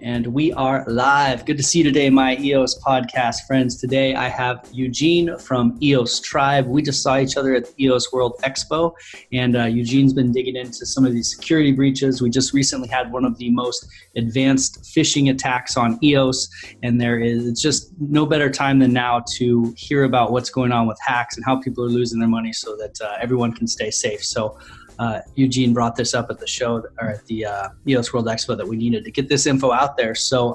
And we are live. Good to see you today, my EOS Podcast friends. Today I have Eugene from EOS Tribe. We just saw each other at the EOS World Expo, and Eugene's been digging into some of these security breaches. We just recently had one of the most advanced phishing attacks on EOS, and there is just no better time than now to hear about what's going on with hacks and how people are losing their money so that everyone can stay safe. So Eugene brought this up at the show, or at the EOS World Expo, that we needed to get this info out there. So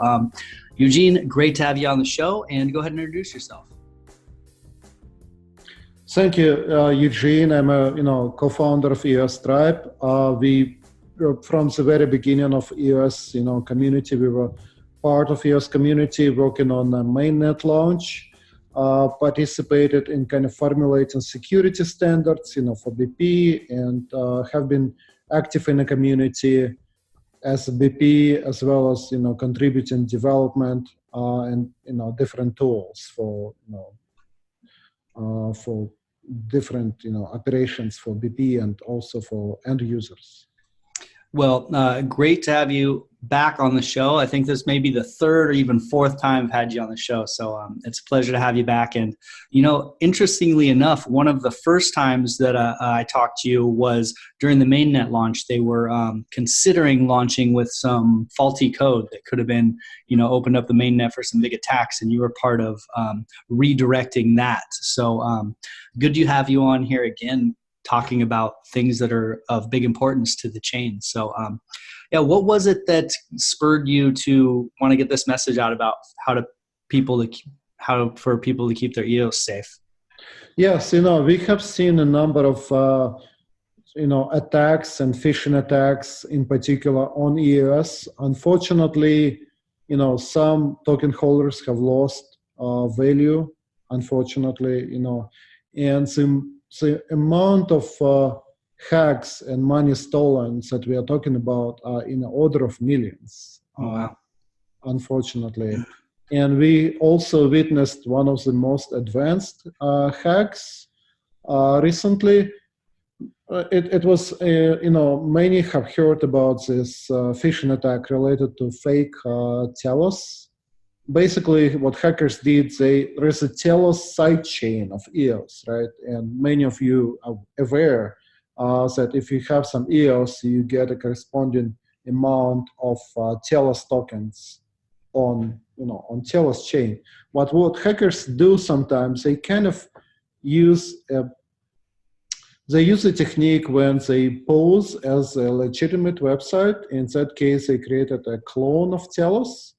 Eugene, great to have you on the show, and go ahead and introduce yourself. Thank you, Eugene. I'm a co-founder of EOS Tribe. We from the very beginning of EOS community, we were part of EOS community working on the mainnet launch. Participated in kind of formulating security standards, for BP, and have been active in the community as a BP, as well as contributing development and different tools for different operations for BP and also for end users. Well, great to have you back on the show. I think this may be the third or even fourth time I've had you on the show. So it's a pleasure to have you back. And, interestingly enough, one of the first times that I talked to you was during the mainnet launch. They were considering launching with some faulty code that could have been, opened up the mainnet for some big attacks. And you were part of redirecting that. So good to have you on here again, talking about things that are of big importance to the chain. So what was it that spurred you to want to get this message out about how for people to keep their EOS safe? Yes, we have seen a number of attacks and phishing attacks in particular on EOS. Unfortunately, some token holders have lost value, unfortunately, and the amount of hacks and money stolen that we are talking about are in the order of millions, unfortunately. And we also witnessed one of the most advanced hacks recently. It was, many have heard about this phishing attack related to fake telos. Basically, what hackers did, there is a telos sidechain of EOS, right? And many of you are aware that if you have some EOS, you get a corresponding amount of telos tokens on telos chain. But what hackers do sometimes, they kind of use a technique when they pose as a legitimate website. In that case, they created a clone of telos,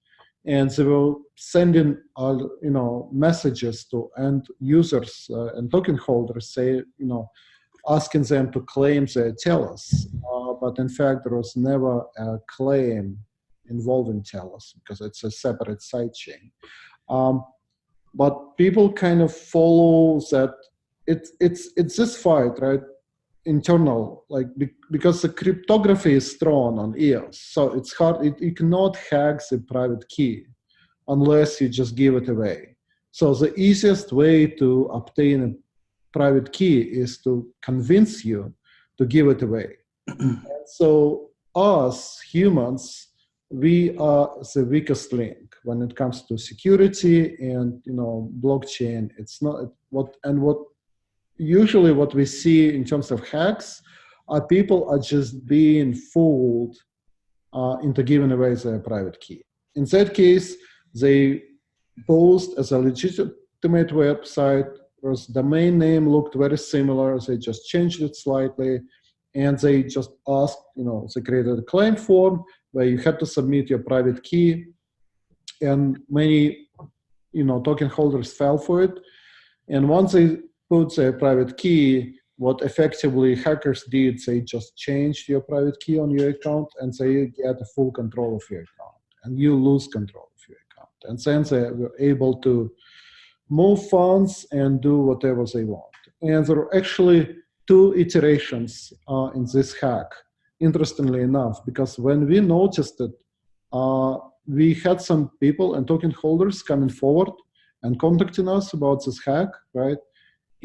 and they will send in messages to end users and token holders, asking them to claim their telos. But in fact, there was never a claim involving telos because it's a separate sidechain. But people kind of follow that it's this fight, right? Internal, because the cryptography is strong on EOS, so it's hard. You cannot hack the private key unless you just give it away. So the easiest way to obtain a private key is to convince you to give it away. And so us humans, we are the weakest link when it comes to security and blockchain. It's not what usually what we see in terms of hacks are people are just being fooled into giving away their private key. In that case, they posed as a legitimate website, whose domain name looked very similar. They just changed it slightly, and they just asked, they created a claim form where you had to submit your private key, and many, token holders fell for it. And once they put their private key, what effectively hackers did, they just changed your private key on your account, and they get a full control of your account, and you lose control of your account. And then they were able to move funds and do whatever they want. And there are actually two iterations in this hack, interestingly enough, because when we noticed it, we had some people and token holders coming forward and contacting us about this hack, right?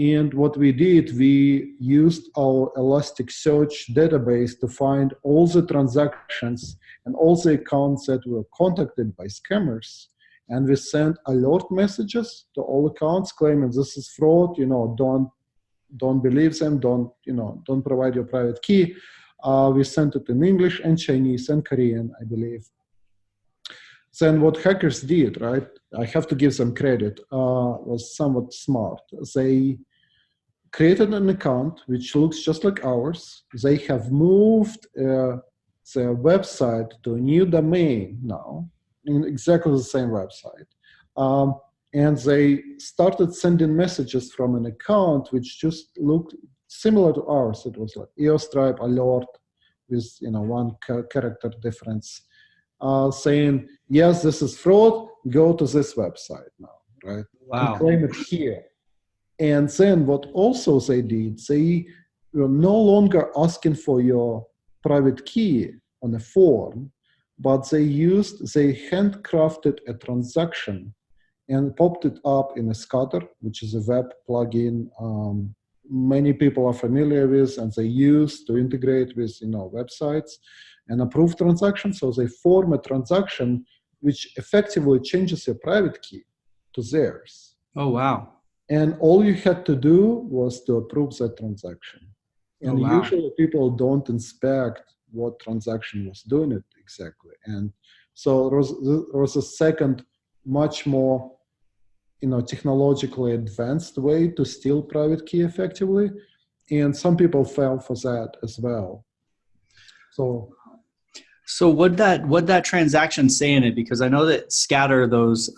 And what we did, we used our Elasticsearch database to find all the transactions and all the accounts that were contacted by scammers. And we sent alert messages to all accounts claiming this is fraud, don't believe them, don't provide your private key. We sent it in English and Chinese and Korean, I believe. Then what hackers did, right, I have to give them credit, was somewhat smart. They created an account which looks just like ours. They have moved their website to a new domain now, in exactly the same website. And they started sending messages from an account which just looked similar to ours. It was like EOS Stripe alert with one character difference, saying, yes, this is fraud, go to this website now, right? Wow. And claim it here. And then what also they did, they were no longer asking for private key on a form, but they handcrafted a transaction and popped it up in a Scatter, which is a web plugin many people are familiar with and they use to integrate with websites and approve transactions. So they form a transaction which effectively changes your private key to theirs. Oh, wow. And all you had to do was to approve that transaction. And usually people don't inspect what transaction was doing it exactly. And so there was a second, much more technologically advanced way to steal private key effectively. And some people fell for that as well. So what that transaction say in it? Because I know that Scatter, those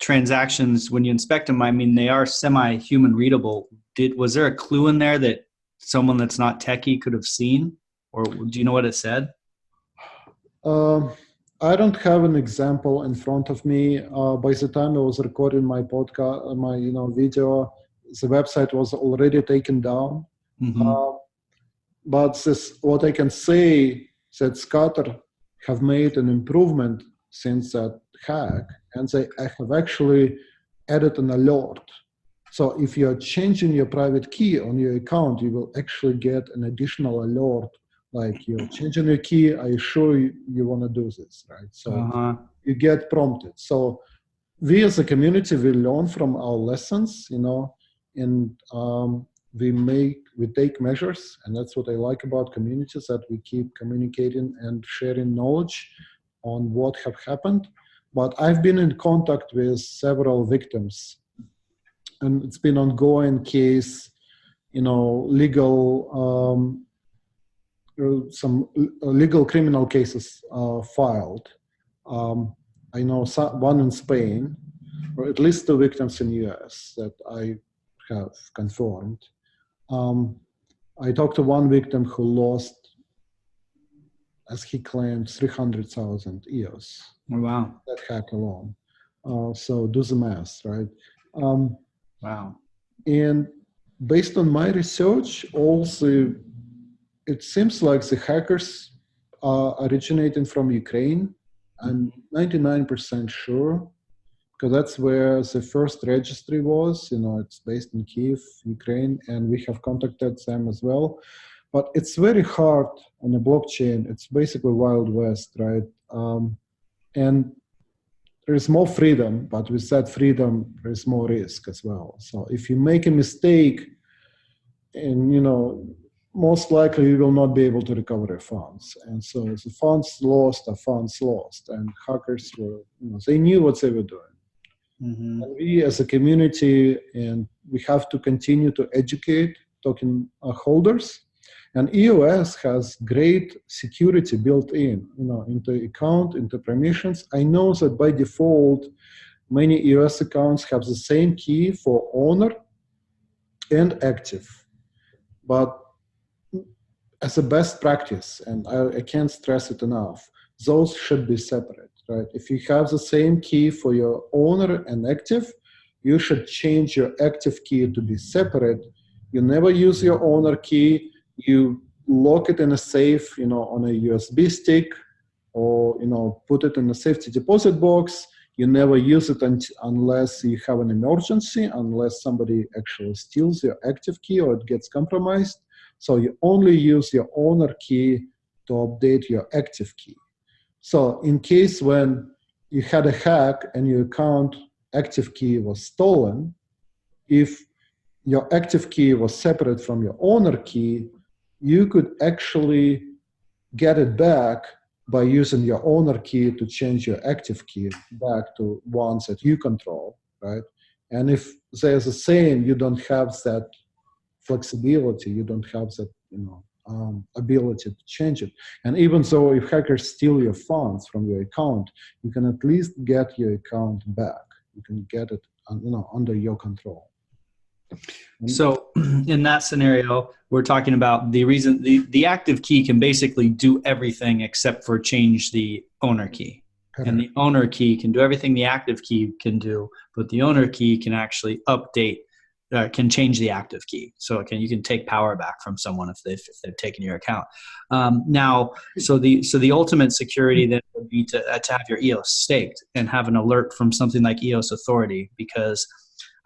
transactions, when you inspect them, I mean, they are semi-human readable. Was there a clue in there that someone that's not techie could have seen? Or do you know what it said? I don't have an example in front of me. By the time I was recording my podcast, my video, the website was already taken down. Mm-hmm. But what I can say that Scatter have made an improvement since that hack, and they have actually added an alert. So if you're changing your private key on your account, you will actually get an additional alert. Like, you're changing your key, are you sure you want to do this, right? So you get prompted. So we as a community, we learn from our lessons, and we take measures, and that's what I like about communities, that we keep communicating and sharing knowledge on what have happened. But I've been in contact with several victims, and it's been ongoing case, some legal criminal cases filed. I know one in Spain, or at least 2 victims in US that I have confirmed. I talked to one victim who lost, as he claimed, 300,000 EOS. Oh, wow. That hack alone. So do the math, right? Wow. And based on my research, also, it seems like the hackers are originating from Ukraine. I'm 99% sure, because that's where the first registry was. It's based in Kyiv, Ukraine, and we have contacted them as well. But it's very hard on a blockchain. It's basically Wild West, right? And there's more freedom, but with that freedom, there's more risk as well. So if you make a mistake, and most likely you will not be able to recover your funds. And so the funds lost are funds lost. And hackers were, they knew what they were doing. Mm-hmm. And we as a community, and we have to continue to educate token holders. And EOS has great security built in, into account, into permissions. I know that by default, many EOS accounts have the same key for owner and active. But as a best practice, and I can't stress it enough, those should be separate, right? If you have the same key for your owner and active, you should change your active key to be separate. You never use your owner key. You lock it in a safe, on a USB stick, or, put it in a safety deposit box. You never use it unless you have an emergency, unless somebody actually steals your active key or it gets compromised. So you only use your owner key to update your active key. So in case when you had a hack and your account active key was stolen, if your active key was separate from your owner key, you could actually get it back by using your owner key to change your active key back to ones that you control, right? And if there's the same, you don't have that flexibility, you don't have that, ability to change it. And even though if hackers steal your funds from your account, you can at least get your account back. You can get it, under your control. So in that scenario, we're talking about the reason the active key can basically do everything except for change the owner key. Correct. And the owner key can do everything the active key can do, but the owner key can actually update, can change the active key. So you can take power back from someone if they've taken your account. So the ultimate security then would be to have your EOS staked and have an alert from something like EOS Authority, because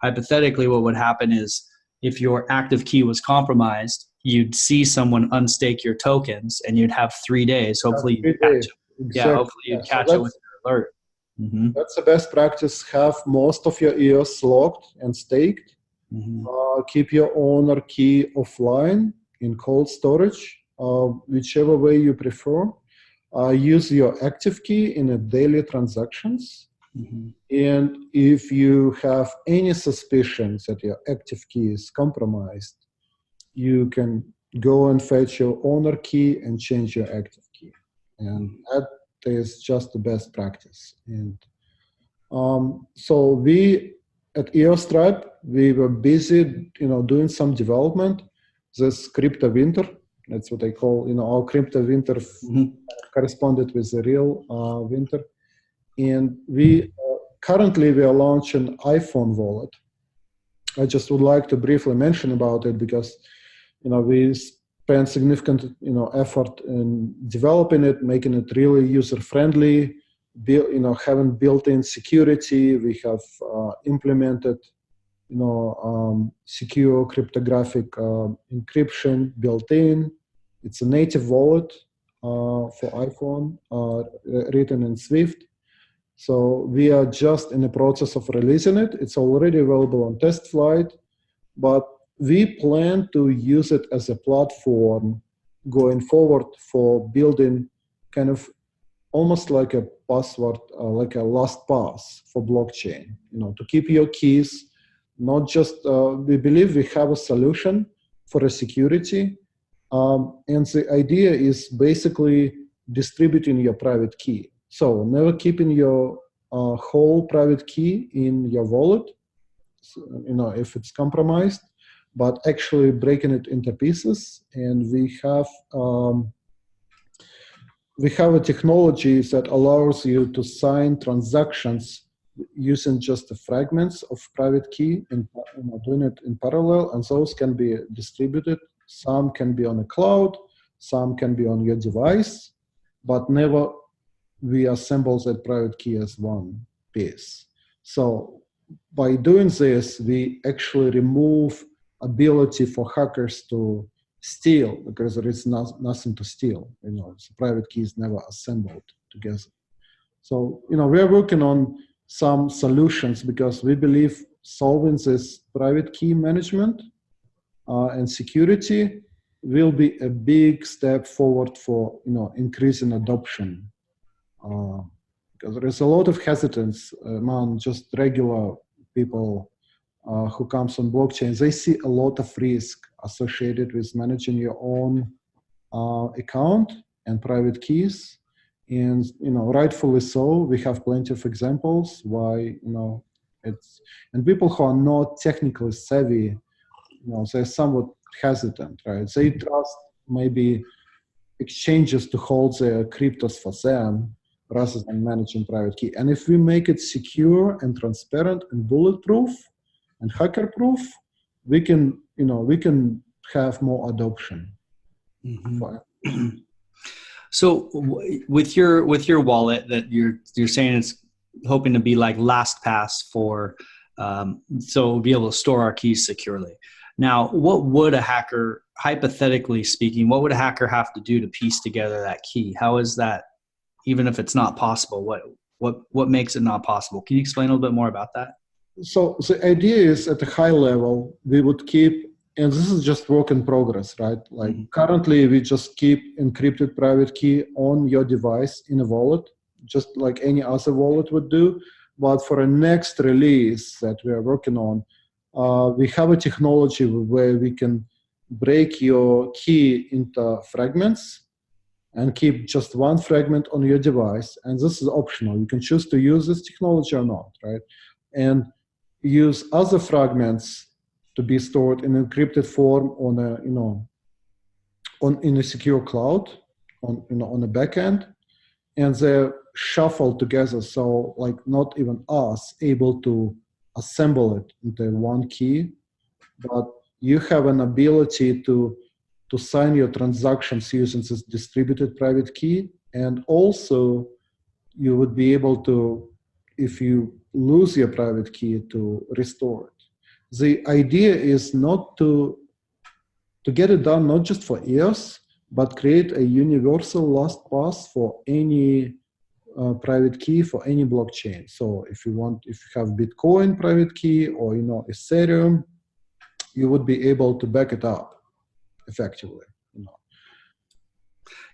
hypothetically, what would happen is if your active key was compromised, you'd see someone unstake your tokens, and you'd have 3 days. Hopefully, you'd catch it. Exactly. Yeah, hopefully you'd catch it with your alert. Mm-hmm. That's the best practice. Have most of your EOS locked and staked. Mm-hmm. Keep your owner key offline in cold storage, whichever way you prefer. Use your active key in a daily transactions. Mm-hmm. And if you have any suspicions that your active key is compromised, you can go and fetch your owner key and change your active key. And that is just the best practice. And so we at EOS Tribe, we were busy, doing some development. This crypto winter, that's what I call, our crypto winter corresponded with the real winter. And currently we are launching iPhone wallet. I just would like to briefly mention about it because, we spent significant, effort in developing it, making it really user-friendly, having built-in security. We have implemented, secure cryptographic encryption built in. It's a native wallet for iPhone, written in Swift. So we are just in the process of releasing it. It's already available on test flight, but we plan to use it as a platform going forward for building kind of almost like a password, like a last pass for blockchain, to keep your keys, not just, we believe we have a solution for a security. And the idea is basically distributing your private key. So never keeping your whole private key in your wallet, if it's compromised, but actually breaking it into pieces. And we have a technology that allows you to sign transactions using just the fragments of private key and doing it in parallel. And those can be distributed. Some can be on a cloud, some can be on your device, but never we assemble that private key as one piece. So by doing this, we actually remove ability for hackers to steal, because there is nothing to steal. So private key is never assembled together. So, we are working on some solutions because we believe solving this private key management and security will be a big step forward for, increasing adoption. Because there is a lot of hesitance among just regular people who comes on blockchain. They see a lot of risk associated with managing your own account and private keys. And, rightfully so, we have plenty of examples why, and people who are not technically savvy, they're somewhat hesitant, right? They trust maybe exchanges to hold their cryptos for them rather than managing private key. And if we make it secure and transparent and bulletproof and hacker-proof, we can have more adoption. So with your wallet that you're saying hoping to be like LastPass for, so we'll be able to store our keys securely. Now, what would a hacker, hypothetically speaking, what would a hacker have to do to piece together that key? How is that, even if it's not possible, what makes it not possible? Can you explain a little bit more about that? So the idea is at a high level, we would keep, and this is just work in progress, right? Like currently we just keep encrypted private key on your device in a wallet, just like any other wallet would do. But for a next release that we are working on, we have a technology where we can break your key into fragments and keep just one fragment on your device. And this is optional. You can choose to use this technology or not, right? And use other fragments to be stored in encrypted form on a, in a secure cloud, on a backend, and they're shuffled together. So like not even us able to assemble it into one key, but you have an ability to sign your transactions using this distributed private key. And also you would be able to, if you lose your private key, to restore it. The idea is not to get it done, not just for EOS, but create a universal LastPass for any private key for any blockchain. So if you have Bitcoin private key or Ethereum, you would be able to back it up effectively.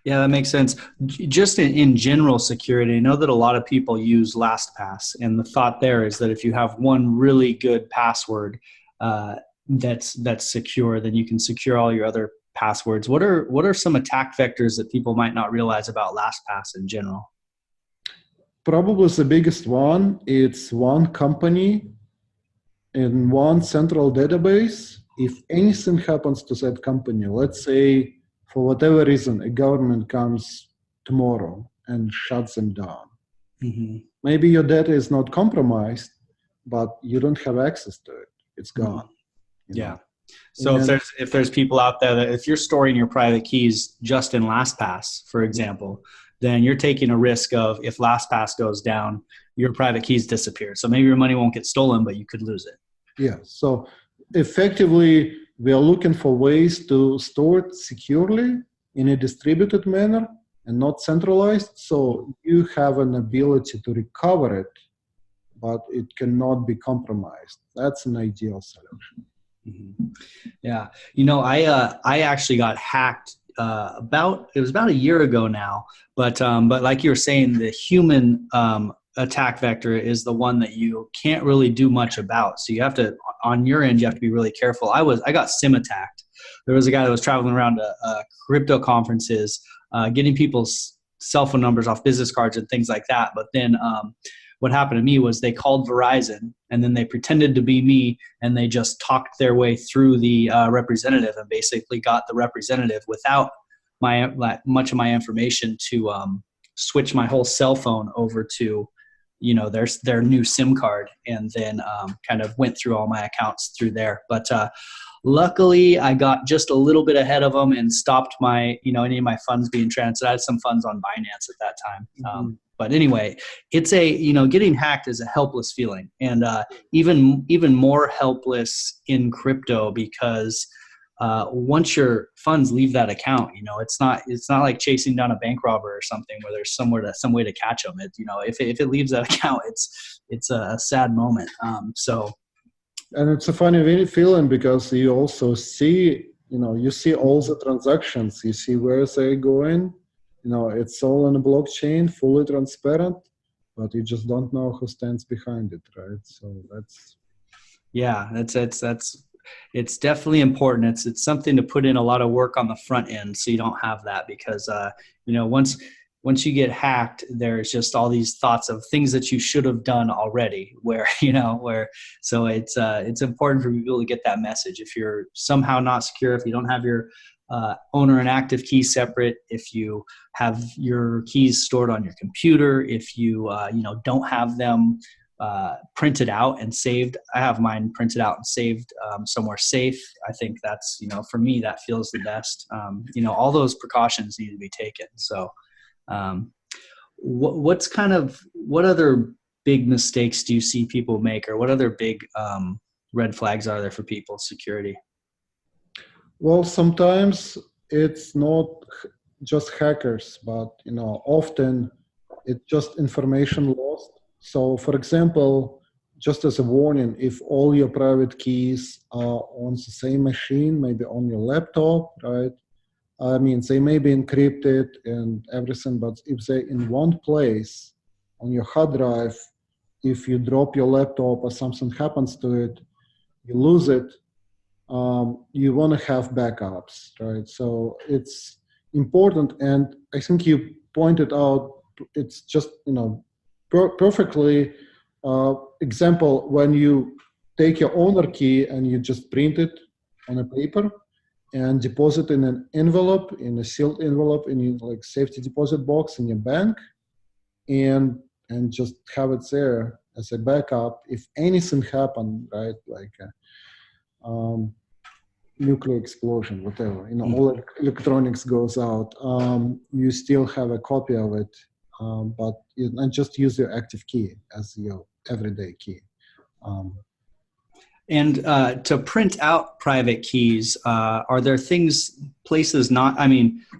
Yeah, that makes sense. Just in general security, I know that a lot of people use LastPass, and the thought there is that if you have one really good password that's secure, then you can secure all your other passwords. What are some attack vectors that people might not realize about LastPass in general? Probably the biggest one, it's one company in one central database. If anything happens to that company, let's say for whatever reason, a government comes tomorrow and shuts them down. Maybe your data is not compromised, but you don't have access to it. It's gone. Yeah. So if there's people out there that if you're storing your private keys just in LastPass, for example, then you're taking a risk of if LastPass goes down, your private keys disappear. So maybe your money won't get stolen, but you could lose it. Yeah. So effectively, we are looking for ways to store it securely in a distributed manner and not centralized. So you have an ability to recover it, but it cannot be compromised. That's an ideal solution. Yeah. I actually got hacked it was about a year ago now, but like you were saying, the human attack vector is the one that you can't really do much about. So you have to, on your end, you have to be really careful. I got SIM attacked. There was a guy that was traveling around to crypto conferences, getting people's cell phone numbers off business cards and things like that. But then what happened to me was they called Verizon, and then they pretended to be me, and they just talked their way through the representative and basically got the representative without much of my information to switch my whole cell phone over to their new SIM card, and then kind of went through all my accounts through there. But luckily, I got just a little bit ahead of them and stopped my any of my funds being transferred. I had some funds on Binance at that time. But anyway, it's getting hacked is a helpless feeling, and even more helpless in crypto because once your funds leave that account, it's not like chasing down a bank robber or something where there's some way to catch them. If it leaves that account, it's a sad moment. And it's a funny feeling because you also see you see all the transactions, you see where they're going. It's all on a blockchain, fully transparent, but you just don't know who stands behind it, right? So it's definitely important. It's something to put in a lot of work on the front end so you don't have that, because once you get hacked, there's just all these thoughts of things that you should have done already, so it's important for people to get that message. If you're somehow not secure, if you don't have your owner and active key separate, if you have your keys stored on your computer, if you don't have them printed out and saved. I have mine printed out and saved somewhere safe. I think that's for me that feels the best. All those precautions need to be taken. So what other big mistakes do you see people make, or what other big red flags are there for people's security? Well, sometimes it's not just hackers, but often it's just information lost. So, for example, just as a warning, if all your private keys are on the same machine, maybe on your laptop, right? I mean, they may be encrypted and everything, but if they're in one place on your hard drive, if you drop your laptop or something happens to it, you lose it, you want to have backups, right? So it's important. And I think you pointed out, it's just, perfectly example when you take your owner key and you just print it on a paper and deposit in an envelope, in a sealed envelope, in your like safety deposit box in your bank, and just have it there as a backup if anything happened, right? Like nuclear explosion, whatever, all electronics goes out. You still have a copy of it, but and just use your active key as your everyday key. And to print out private keys, are there places not,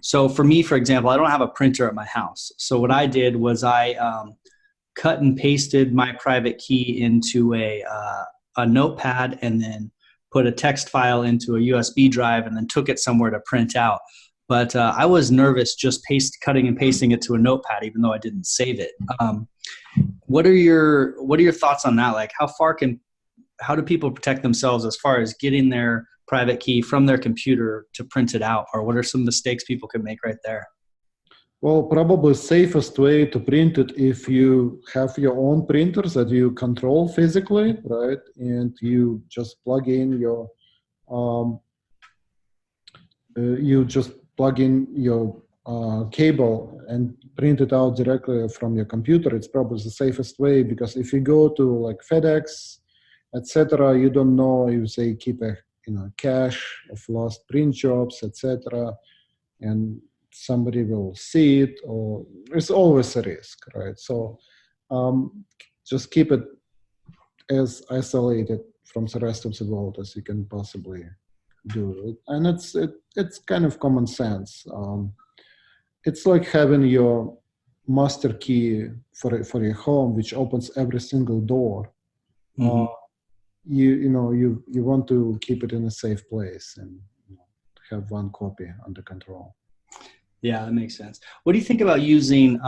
so for me, for example, I don't have a printer at my house. So what I did was I cut and pasted my private key into a notepad and then put a text file into a USB drive and then took it somewhere to print out. But I was nervous just cutting and pasting it to a notepad, even though I didn't save it. What are your thoughts on that? Like how do people protect themselves as far as getting their private key from their computer to print it out? Or what are some mistakes people could make right there? Well, probably safest way to print it if you have your own printers that you control physically, right? And you just plug in your cable and print it out directly from your computer. It's probably the safest way, because if you go to like FedEx, etc., you don't know if they keep a cache of lost print jobs, etc., and somebody will see it, or it's always a risk, right? So just keep it as isolated from the rest of the world as you can possibly do. And it's kind of common sense. It's like having your master key for your home, which opens every single door. Mm-hmm. You want to keep it in a safe place and have one copy under control. Yeah, that makes sense. What do you think about using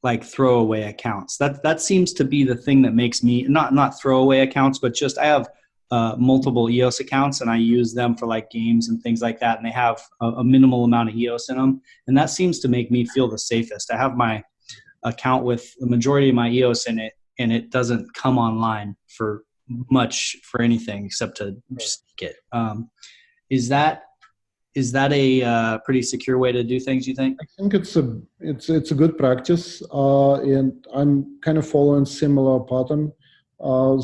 like throwaway accounts? That seems to be the thing that makes me not throwaway accounts, but just I have multiple EOS accounts and I use them for like games and things like that, and they have a minimal amount of EOS in them, and that seems to make me feel the safest. I have my account with the majority of my EOS in it, and it doesn't come online for anything except to just get. Is that a pretty secure way to do things, you think? I think it's a good practice, and I'm kind of following similar pattern.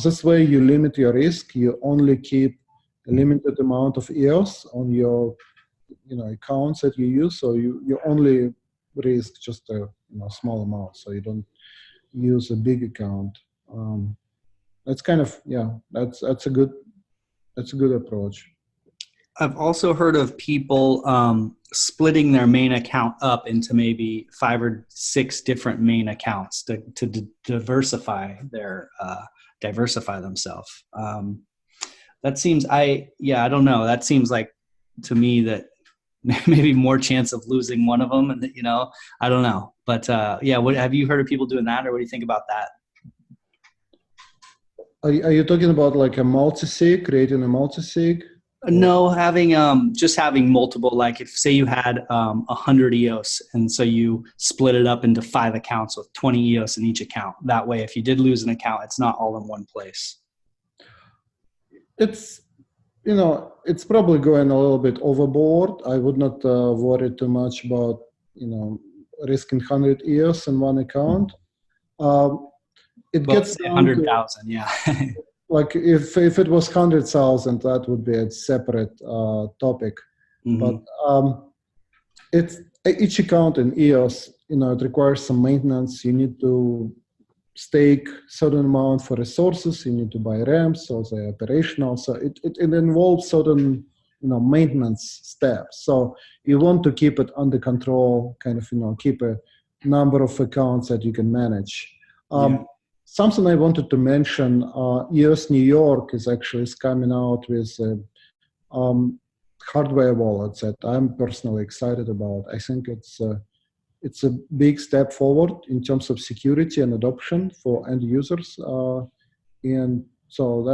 This way you limit your risk. You only keep a limited amount of EOS on your accounts that you use, so you only risk just a small amount, so you don't use a big account. That's kind of that's a good approach. I've also heard of people splitting their main account up into maybe 5 or 6 different main accounts to diversify themselves. That seems, I don't know. That seems like to me that maybe more chance of losing one of them, and I don't know. But what have you heard of people doing that, or what do you think about that? Are you talking about like a multi-sig, creating a multi-sig? No, having multiple, like if say you had 100 EOS, and so you split it up into 5 accounts with 20 EOS in each account. That way, if you did lose an account, it's not all in one place. It's it's probably going a little bit overboard. I would not worry too much about risking 100 EOS in one account. It gets 100,000, yeah. Like if it was 100,000, that would be a separate topic. Mm-hmm. But it's each account in EOS. It requires some maintenance. You need to stake certain amount for resources. You need to buy RAMs, so they're operational. So it involves certain maintenance steps. So you want to keep it under control, kind of keep a number of accounts that you can manage. Something I wanted to mention: EOS New York is coming out with hardware wallets that I'm personally excited about. I think it's a big step forward in terms of security and adoption for end users. And so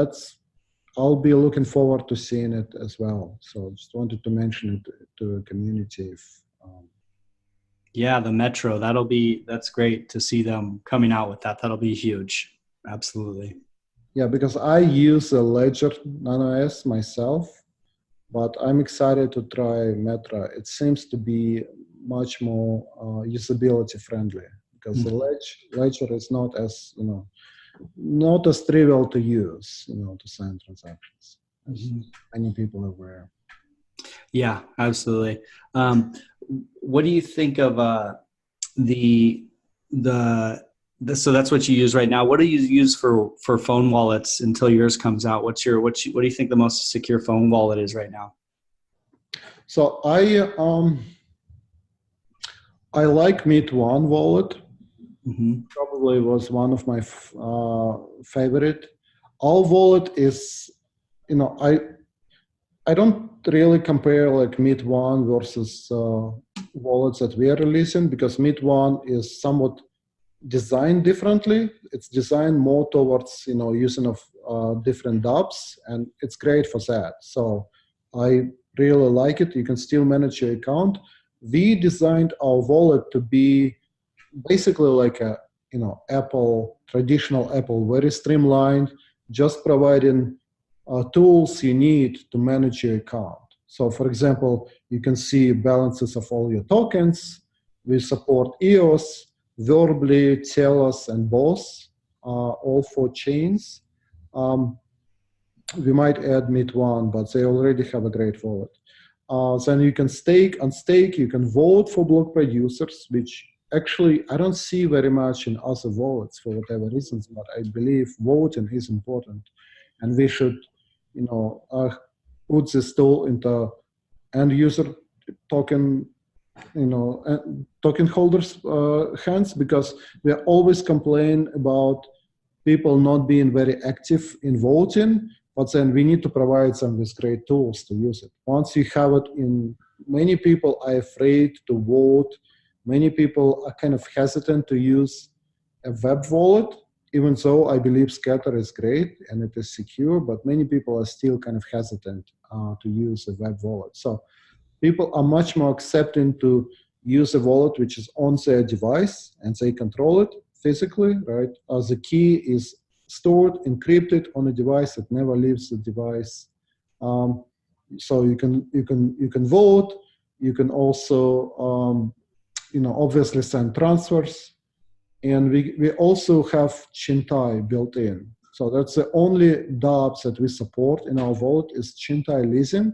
I'll be looking forward to seeing it as well. So just wanted to mention it to the community. Yeah, the Metro, that's great to see them coming out with that. That'll be huge. Absolutely. Yeah, because I use a Ledger Nano S myself, but I'm excited to try Metro. It seems to be much more usability friendly, because the Ledger is not as trivial to use, to sign transactions, as many people are aware. Yeah, absolutely. What do you think of so that's what you use right now. What do you use for phone wallets until yours comes out? What do you think the most secure phone wallet is right now? So I like Meet1 wallet. Probably was one of my favorite. Our wallet is, I don't really compare like Meet1 versus wallets that we are releasing, because Meet1 is somewhat designed differently. It's designed more towards using of different dApps, and it's great for that. So I really like it. You can still manage your account. We designed our wallet to be basically like a traditional Apple, very streamlined, just providing tools you need to manage your account. So for example, you can see balances of all your tokens. We support EOS, Verbly, Telos, and BOSS, all 4 chains. We might add Meet1, but they already have a great wallet. Then you can unstake, you can vote for block producers, which actually I don't see very much in other wallets for whatever reasons, but I believe voting is important. And we should, put this tool into end user token, token holders' hands, because we always complain about people not being very active in voting, but then we need to provide them with great tools to use it. Once you have it many people are afraid to vote. Many people are kind of hesitant to use a web wallet, even though I believe Scatter is great and it is secure, but many people are still kind of hesitant to use a web wallet. So people are much more accepting to use a wallet which is on their device and they control it physically, right? The key is stored, encrypted on a device. It never leaves the device. So you can vote. You can also, obviously send transfers. And we also have Chintai built in. So that's the only dApps that we support in our wallet is Chintai leasing,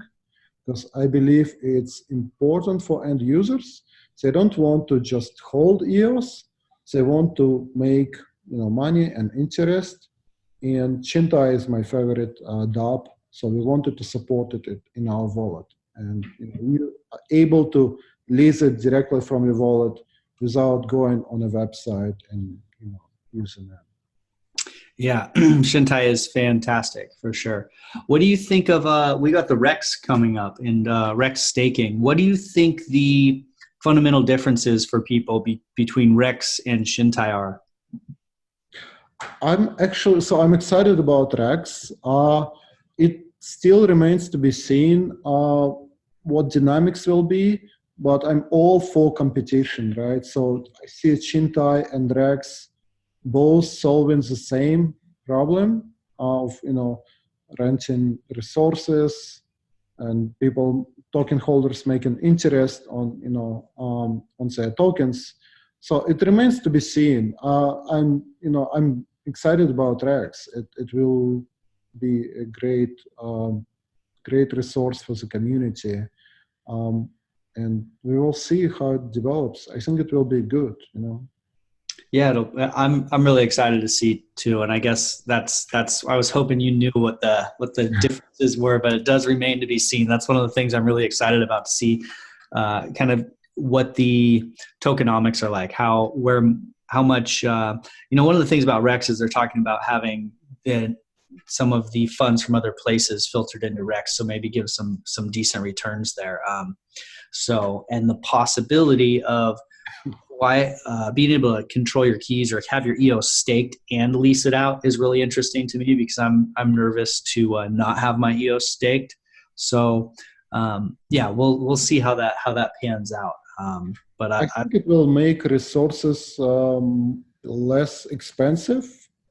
because I believe it's important for end users. They don't want to just hold EOS. They want to make money and interest. And Chintai is my favorite dApp, so we wanted to support it in our wallet. And you are able to lease it directly from your wallet without going on a website and using it. Yeah, Shintai is fantastic for sure. What do you think of, we got the Rex coming up and Rex staking. What do you think the fundamental differences for people between Rex and Shintai are? I'm excited about Rex. It still remains to be seen what dynamics will be, but I'm all for competition, right? So I see Chintai and Rex both solving the same problem of renting resources and people token holders making interest on on their tokens. So it remains to be seen. I'm excited about Rex. It will be a great resource for the community, and we will see how it develops. I think it will be good. Yeah, I'm really excited to see too, and I guess that's I was hoping you knew what the differences were, but it does remain to be seen. That's one of the things I'm really excited about to see, kind of what the tokenomics are like, how much one of the things about Rex is they're talking about having some of the funds from other places filtered into Rex, so maybe give some decent returns there. So and the possibility of being able to control your keys or have your EOS staked and lease it out is really interesting to me, because I'm nervous to not have my EOS staked. So we'll see how that pans out. But I think it will make resources less expensive.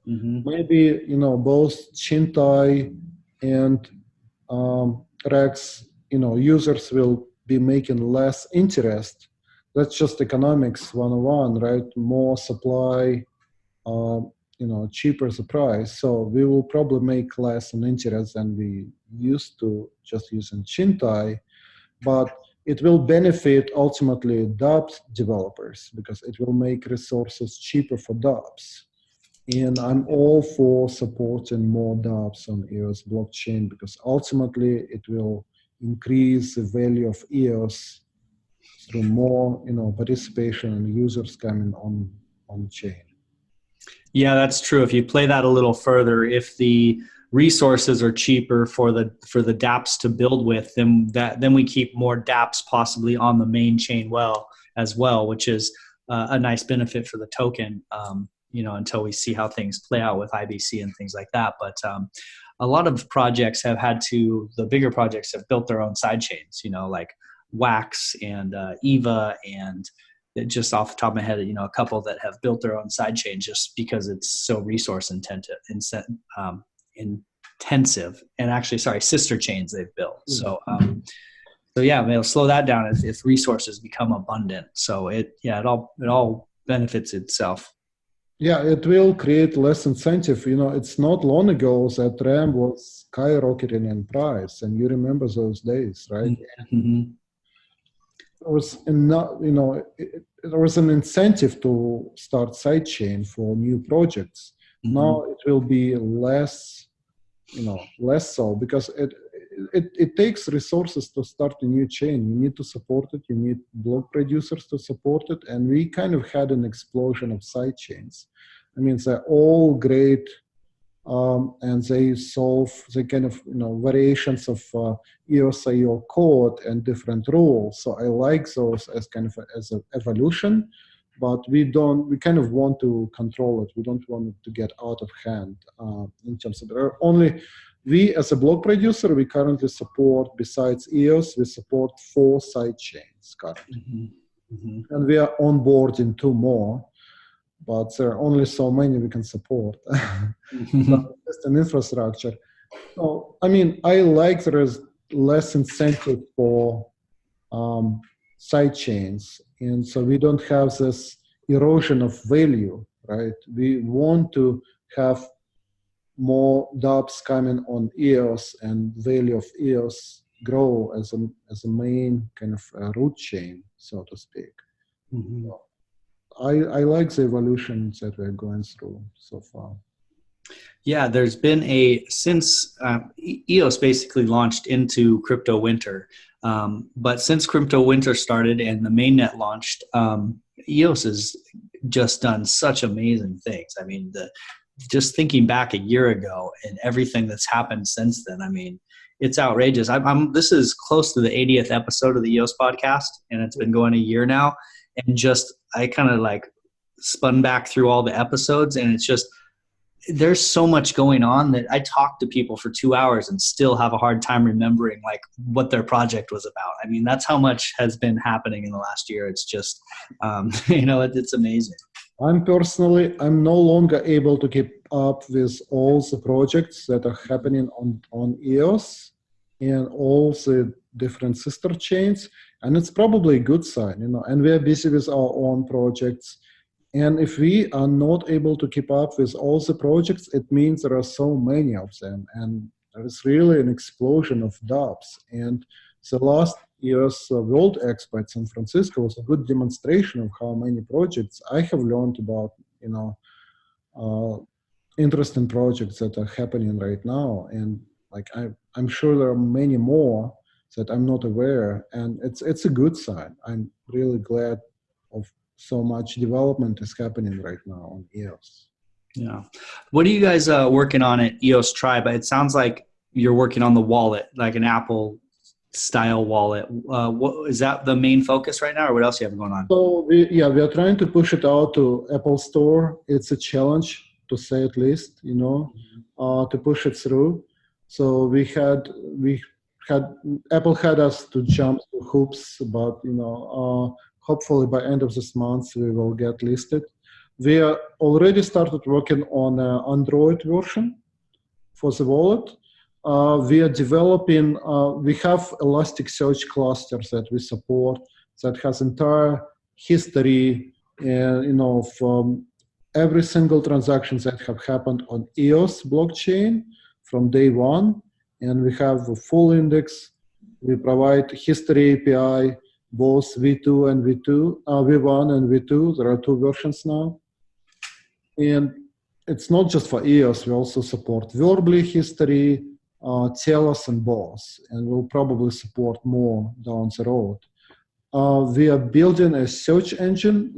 Maybe both Chintai and Rex users will be making less interest. That's just economics 101, right? More supply, cheaper the price. So we will probably make less in interest than we used to just using Chintai, but it will benefit ultimately dApps developers because it will make resources cheaper for dApps. And I'm all for supporting more dApps on EOS blockchain because ultimately it will increase the value of EOS through more, participation and users coming on chain. Yeah, that's true. If you play that a little further, if the resources are cheaper for the dApps to build with, then we keep more dApps possibly on the main chain as well, which is a nice benefit for the token. Until we see how things play out with IBC and things like that. But a lot of projects the bigger projects have built their own side chains, like Wax and Eva, and just off the top of my head, a couple that have built their own side chain just because it's so resource intensive, and actually, sister chains they've built. So yeah, it'll slow that down if resources become abundant. So it all benefits itself. Yeah, it will create less incentive. It's not long ago that RAM was skyrocketing in price, and you remember those days, right? Mm-hmm. There was there was an incentive to start sidechain for new projects. Mm-hmm. Now it will be less so because it takes resources to start a new chain. You need to support it. You need block producers to support it. And we kind of had an explosion of side chains. I mean, they're all great, and they solve the kind of variations of EOS.io code and different rules. So I like those as kind of as an evolution, but we kind of want to control it. We don't want it to get out of hand in terms of only. We, as a block producer, we currently support, besides EOS, we support 4 side chains currently. Mm-hmm. And we are onboarding 2 more, but there are only so many we can support. So just an infrastructure. So, I mean, I like there is less incentive for side chains. And so we don't have this erosion of value, right? We want to have more dApps coming on EOS and value of EOS grow as a main kind of root chain, so to speak. Mm-hmm. So I like the evolution that we're going through so far. Yeah, there's been since EOS basically launched into crypto winter, but since crypto winter started and the mainnet launched, EOS has just done such amazing things. I mean, just thinking back a year ago and everything that's happened since then, I mean, it's outrageous. This is close to the 80th episode of the EOS podcast, and it's been going a year now. And I kind of like spun back through all the episodes, and it's just, there's so much going on that I talk to people for 2 hours and still have a hard time remembering like what their project was about. I mean, that's how much has been happening in the last year. It's just, it's amazing. I'm no longer able to keep up with all the projects that are happening on EOS and all the different sister chains. And it's probably a good sign, and we are busy with our own projects. And if we are not able to keep up with all the projects, it means there are so many of them. And there is really an explosion of dApps. And the last EOS World Expo at San Francisco was a good demonstration of how many projects I have learned about interesting projects that are happening right now. And like I'm sure there are many more that I'm not aware, and it's a good sign. I'm really glad of so much development is happening right now on EOS. Yeah. What are you guys working on at EOS Tribe? It sounds like you're working on the wallet, like an Apple style wallet. What is that the main focus right now, or what else you have going on? So we are trying to push it out to Apple Store. It's a challenge, to say at least, to push it through. So Apple had us to jump through hoops, but hopefully by end of this month we will get listed. We are already started working on an Android version for the wallet. We are developing, we have Elasticsearch clusters that we support that has entire history, from every single transaction that have happened on EOS blockchain from day one. And we have a full index. We provide history API, both V2 and V1 and V2. There are two versions now. And it's not just for EOS. We also support verbally history, Telos, and BOSS, and we'll probably support more down the road. We are building a search engine,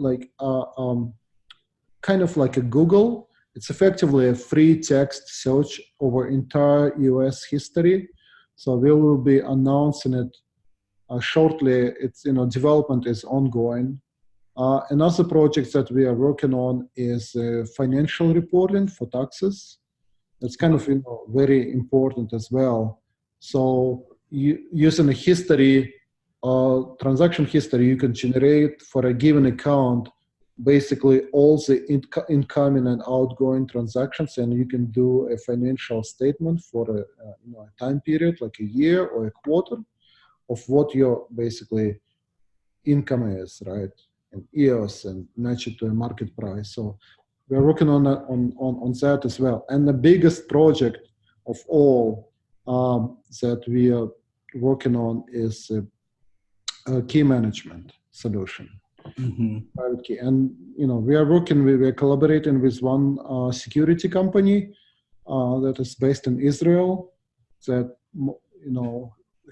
kind of like a Google. It's effectively a free text search over entire EOS history. So we will be announcing it shortly. It's development is ongoing. Another project that we are working on is financial reporting for taxes. That's kind of very important as well. So using a history, transaction history, you can generate for a given account basically all the incoming and outgoing transactions, and you can do a financial statement for a time period, like a year or a quarter, of what your basically income is, right? And EOS, and match it to a market price. So we're working on that as well. And the biggest project of all that we are working on is a key management solution. Mm-hmm. Private key. And we're collaborating with one security company that is based in Israel that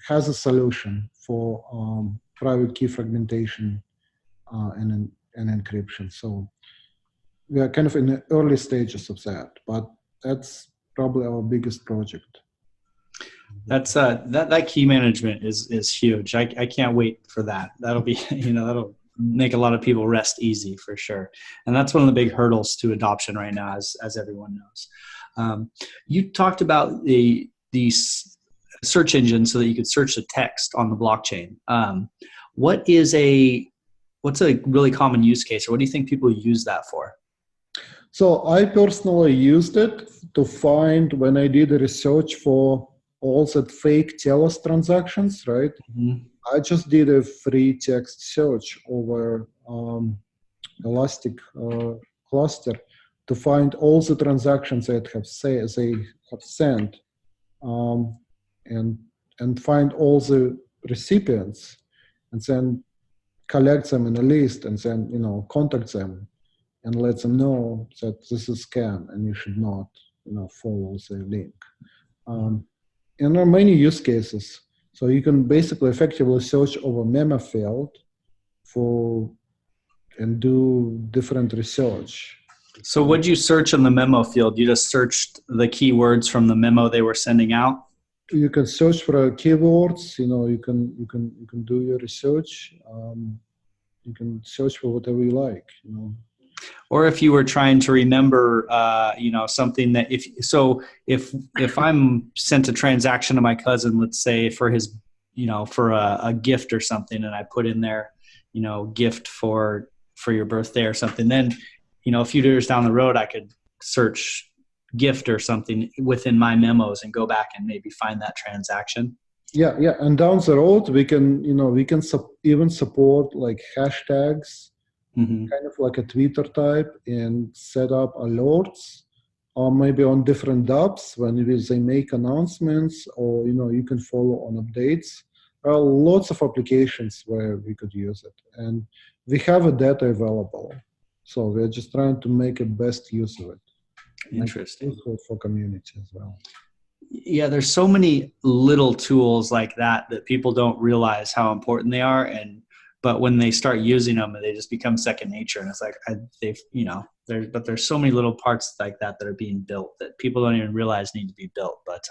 has a solution for private key fragmentation and encryption. So we are kind of in the early stages of that, but that's probably our biggest project. That's that key management is huge. I can't wait for that. That'll be that'll make a lot of people rest easy for sure. And that's one of the big hurdles to adoption right now, as everyone knows. You talked about the search engine so that you could search the text on the blockchain. What's a really common use case, or what do you think people use that for? So I personally used it to find, when I did a research for all that fake Telos transactions, right? Mm-hmm. I just did a free text search over Elastic cluster to find all the transactions that they have sent, and find all the recipients, and then collect them in a list, and then contact them and let them know that this is a scam and you should not follow the link. And there are many use cases. So you can basically effectively search over memo field and do different research. So what did you search in the memo field? You just searched the keywords from the memo they were sending out? You can search for keywords. You can do your research. You can search for whatever you like. Or if you were trying to remember, something that if I'm sent a transaction to my cousin, let's say for his, for a gift or something, and I put in there, gift for your birthday or something, then, a few years down the road, I could search gift or something within my memos and go back and maybe find that transaction. Yeah. And down the road, we can even support like hashtags. Mm-hmm. Kind of like a Twitter type, and set up alerts, or maybe on different dApps when they make announcements, or you can follow on updates. There are lots of applications where we could use it, and we have a data available. So we're just trying to make a best use of it. Interesting. Make it useful for community as well. Yeah, there's so many little tools like that people don't realize how important they are, but when they start using them, they just become second nature. And it's like there's so many little parts like that are being built that people don't even realize need to be built. But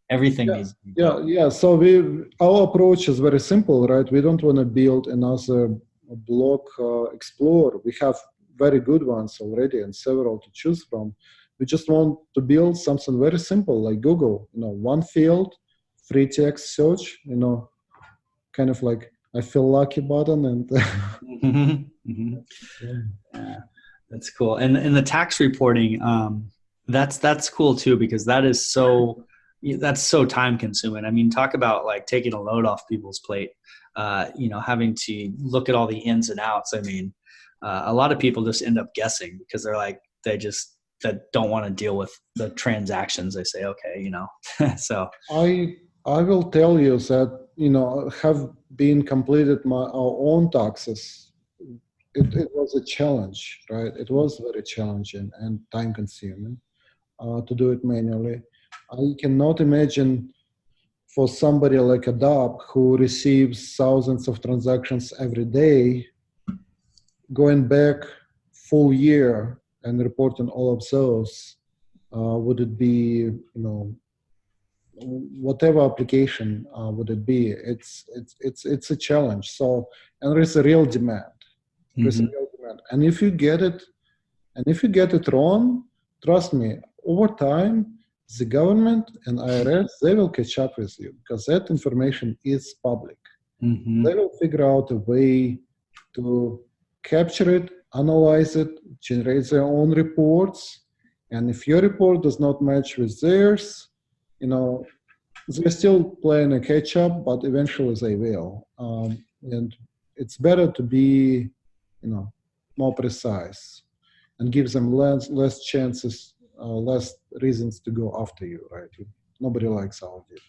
everything needs to be built. Yeah. So our approach is very simple, right? We don't want to build another block explorer. We have very good ones already and several to choose from. We just want to build something very simple like Google, one field, free text search, kind of like I feel lucky button and Yeah, that's cool. And the tax reporting, that's cool too, because that's so time consuming. I mean, talk about like taking a load off people's plate, having to look at all the ins and outs. I mean, a lot of people just end up guessing because that don't want to deal with the transactions. They say, okay, so. I will tell you that, have been completed our own taxes. It was a challenge, right? It was very challenging and time consuming to do it manually. I cannot imagine for somebody like a DAP who receives thousands of transactions every day, going back full year and reporting all of those, would it be, whatever application would it be? It's a challenge. So, and there is a real demand. There's a real demand. And if you get it wrong, trust me, over time, the government and IRS, they will catch up with you because that information is public. They will figure out a way to capture it, analyze it, generate their own reports. And if your report does not match with theirs, they're still playing a catch up, but eventually they will. And it's better to be, more precise and give them less chances, less reasons to go after you, right? Nobody likes audit.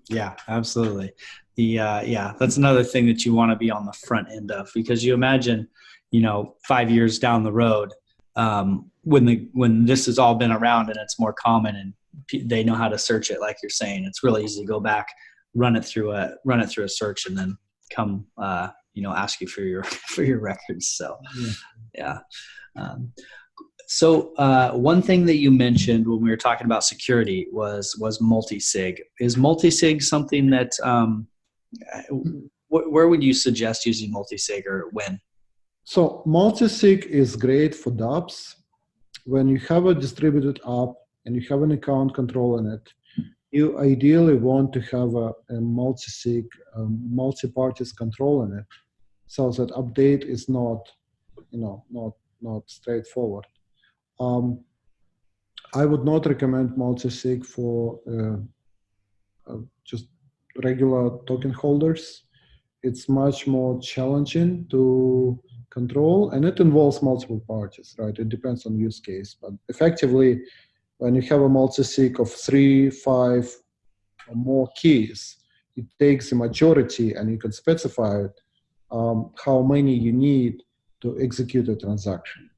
Yeah, absolutely. That's another thing that you want to be on the front end of, because you imagine, 5 years down the road, when this has all been around and it's more common and they know how to search it, like you're saying, it's really easy to go back, run it through a search, and then come, ask you for your records. So, yeah. So one thing that you mentioned when we were talking about security was Multi-Sig. Is Multi-Sig something that where would you suggest using Multi-Sig, or when? So Multi-Sig is great for dApps. When you have a distributed app and you have an account control in it, you ideally want to have a Multi-Sig, multi-parties control in it, so that update is not straightforward. I would not recommend Multi-Sig for just regular token holders. It's much more challenging to control, and it involves multiple parties, right? It depends on use case, but effectively, when you have a Multi-Sig of 3, 5, or more keys, it takes a majority, and you can specify it, how many you need to execute a transaction.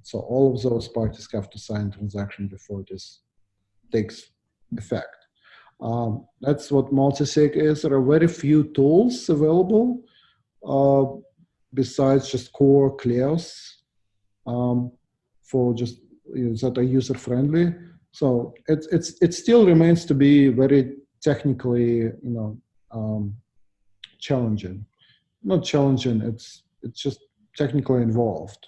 So all of those parties have to sign transaction before this takes effect. That's what Multi-Sig is. There are very few tools available besides just core Cleos for just that are user friendly. So it still remains to be very technically challenging. Not challenging. It's just technically involved.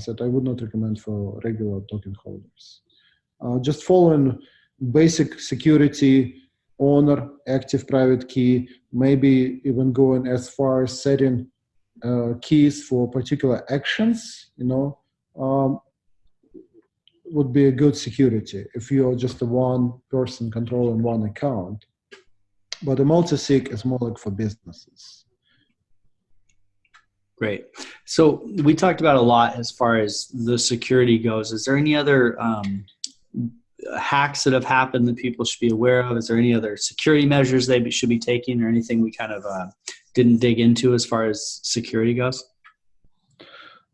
That I would not recommend for regular token holders. Just following basic security, owner, active private key, maybe even going as far as setting keys for particular actions, would be a good security if you're just a one person controlling one account. But a Multi-Sig is more like for businesses. Great. So we talked about a lot as far as the security goes. Is there any other hacks that have happened that people should be aware of? Is there any other security measures they should be taking, or anything we kind of didn't dig into as far as security goes?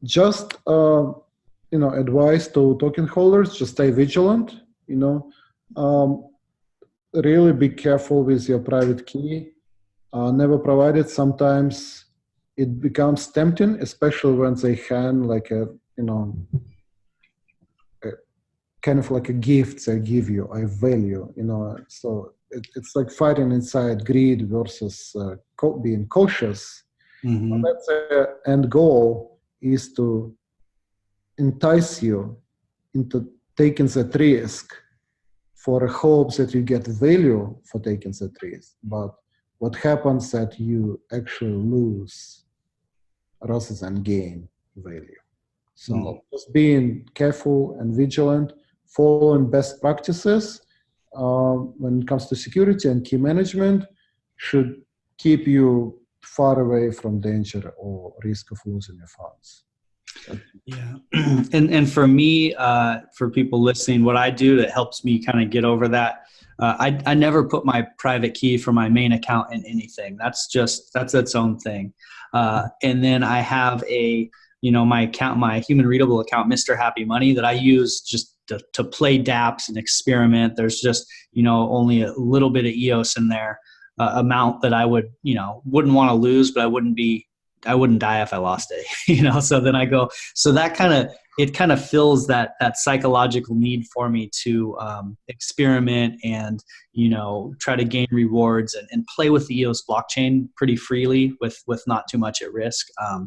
just advice to token holders: just stay vigilant. Really be careful with your private key. Never provide it. Sometimes it becomes tempting, especially when they hand like a kind of like a gift they give you, a value. So it's like fighting inside greed versus being cautious. Mm-hmm. That's the end goal, is to entice you into taking that risk for a hope that you get value for taking that risk. But what happens that you actually lose rather than gain value. So just being careful and vigilant, following best practices when it comes to security and key management should keep you far away from danger or risk of losing your funds. Yeah. And for me, for people listening, what I do that helps me kind of get over that, I never put my private key for my main account in anything. That's its own thing. And then I have my account, my human readable account, mrhappymoney, that I use just to play dApps and experiment. There's just, only a little bit of EOS in there, amount that I wouldn't want to lose, but I wouldn't die if I lost it, so then I go, so that kind of fills that psychological need for me to experiment and, try to gain rewards and play with the EOS blockchain pretty freely with not too much at risk. I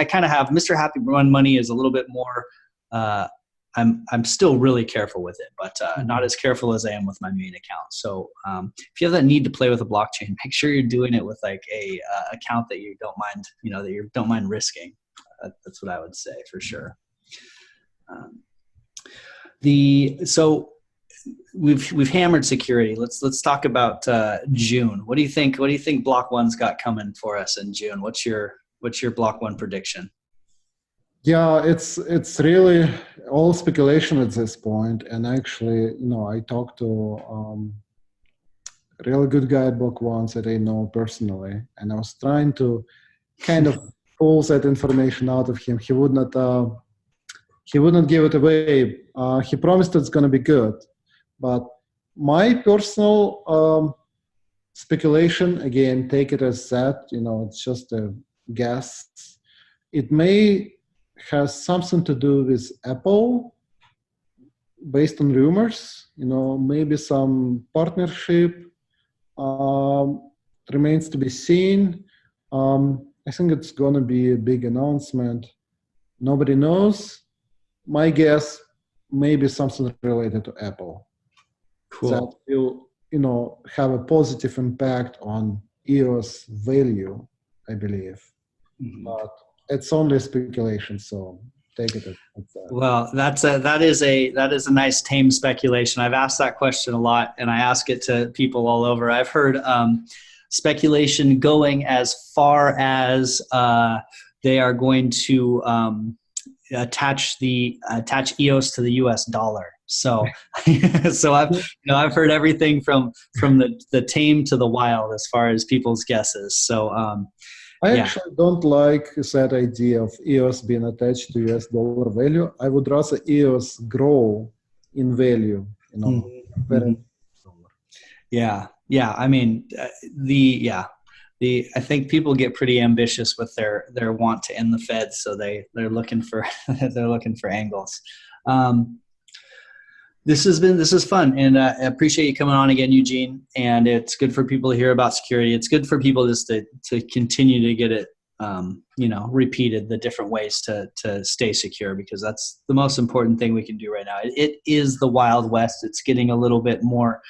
kind of have mrhappymoney is a little bit more, I'm still really careful with it, but not as careful as I am with my main account. So if you have that need to play with a blockchain, make sure you're doing it with like a account that you don't mind, that you don't mind risking. That's what I would say for sure. So we've hammered security. Let's talk about June. What do you think? What do you think Block One's got coming for us in June? What's your Block One prediction? Yeah, it's really all speculation at this point. And actually, I talked to a really good guy at Block One that I know personally, and I was trying to kind of pull that information out of him. He would not give it away. He promised it's going to be good, but my personal speculation, again, take it as that. It's just a guess. It may has something to do with Apple, based on rumors. Maybe some partnership. Remains to be seen. I think it's going to be a big announcement. Nobody knows. My guess, maybe something related to Apple. Cool. That will, have a positive impact on EOS value, I believe. Mm-hmm. But it's only speculation, so take it as that. Well, that is a nice tame speculation. I've asked that question a lot, and I ask it to people all over. I've heard speculation going as far as they are going to attach EOS to the US dollar. So I've heard everything from the tame to the wild as far as people's guesses. So I actually don't like that idea of EOS being attached to US dollar value. I would rather EOS grow in value, Mm-hmm. Yeah. I mean, I think people get pretty ambitious with their want to end the Fed, so they're looking for angles. This is fun, and I appreciate you coming on again, Eugene. And it's good for people to hear about security. It's good for people just to continue to get it, repeated, the different ways to stay secure, because that's the most important thing we can do right now. It is the Wild West. It's getting a little bit more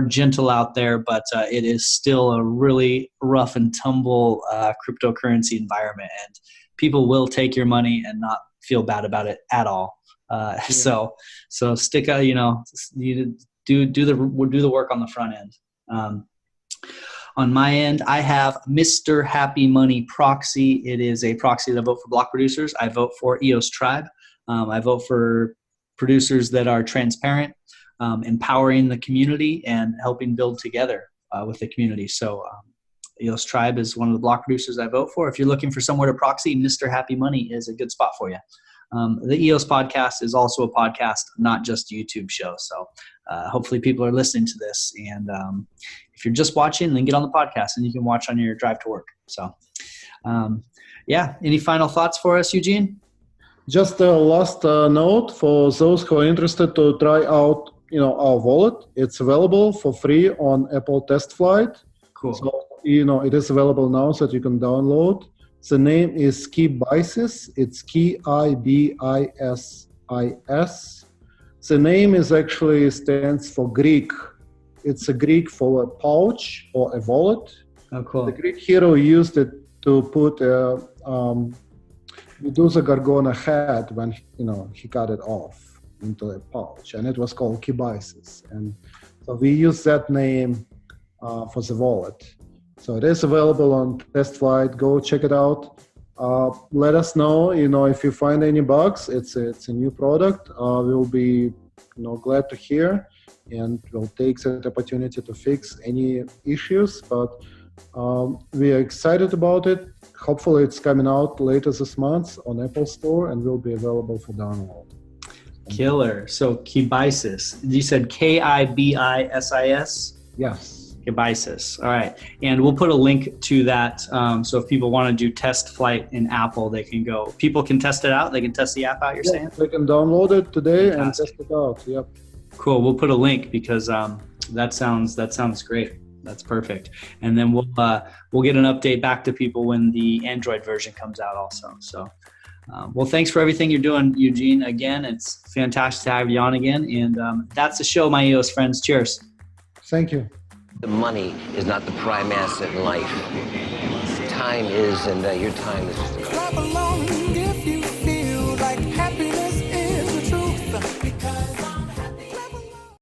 gentle out there, but it is still a really rough and tumble cryptocurrency environment, and people will take your money and not feel bad about it at all. So stick out, you do the work on the front end. On my end, I have mrhappymoney Proxy. It is a proxy that I vote for block producers. I vote for EOS Tribe. I vote for producers that are transparent, empowering the community and helping build together with the community. So EOS Tribe is one of the block producers I vote for. If you're looking for somewhere to proxy, Mr. Happy Money is a good spot for you. The EOS Podcast is also a podcast, not just a YouTube show. So hopefully people are listening to this. And if you're just watching, then get on the podcast and you can watch on your drive to work. So any final thoughts for us, Eugene? Just a last note for those who are interested to try out, our wallet. It's available for free on Apple Test Flight. Cool. So, it is available now so that you can download. The name is Kibisis. It's Kibisis. The name is actually stands for Greek. It's a Greek for a pouch or a wallet. Oh, cool. The Greek hero used it to put a Medusa Gorgona head when he cut it off into a pouch, and it was called Kibisis. And so we use that name for the wallet. So it is available on Test Flight. Go check it out. Let us know, if you find any bugs. It's a new product. We'll be, glad to hear, and we'll take that opportunity to fix any issues. But we are excited about it. Hopefully, it's coming out later this month on Apple Store and will be available for download. Killer. So Kibisis. You said Kibisis? Yes. Kibisis. All right. And we'll put a link to that. So if people want to do test flight in Apple, they can go. People can test it out. They can test the app out, you're saying? They can download it today and test it out. Yep. Cool. We'll put a link because that sounds great. That's perfect. And then we'll get an update back to people when the Android version comes out also. So, well, thanks for everything you're doing, Eugene. Again, it's fantastic to have you on again. And that's the show, my EOS friends. Cheers. Thank you. The money is not the prime asset in life. Time is, and your time is just a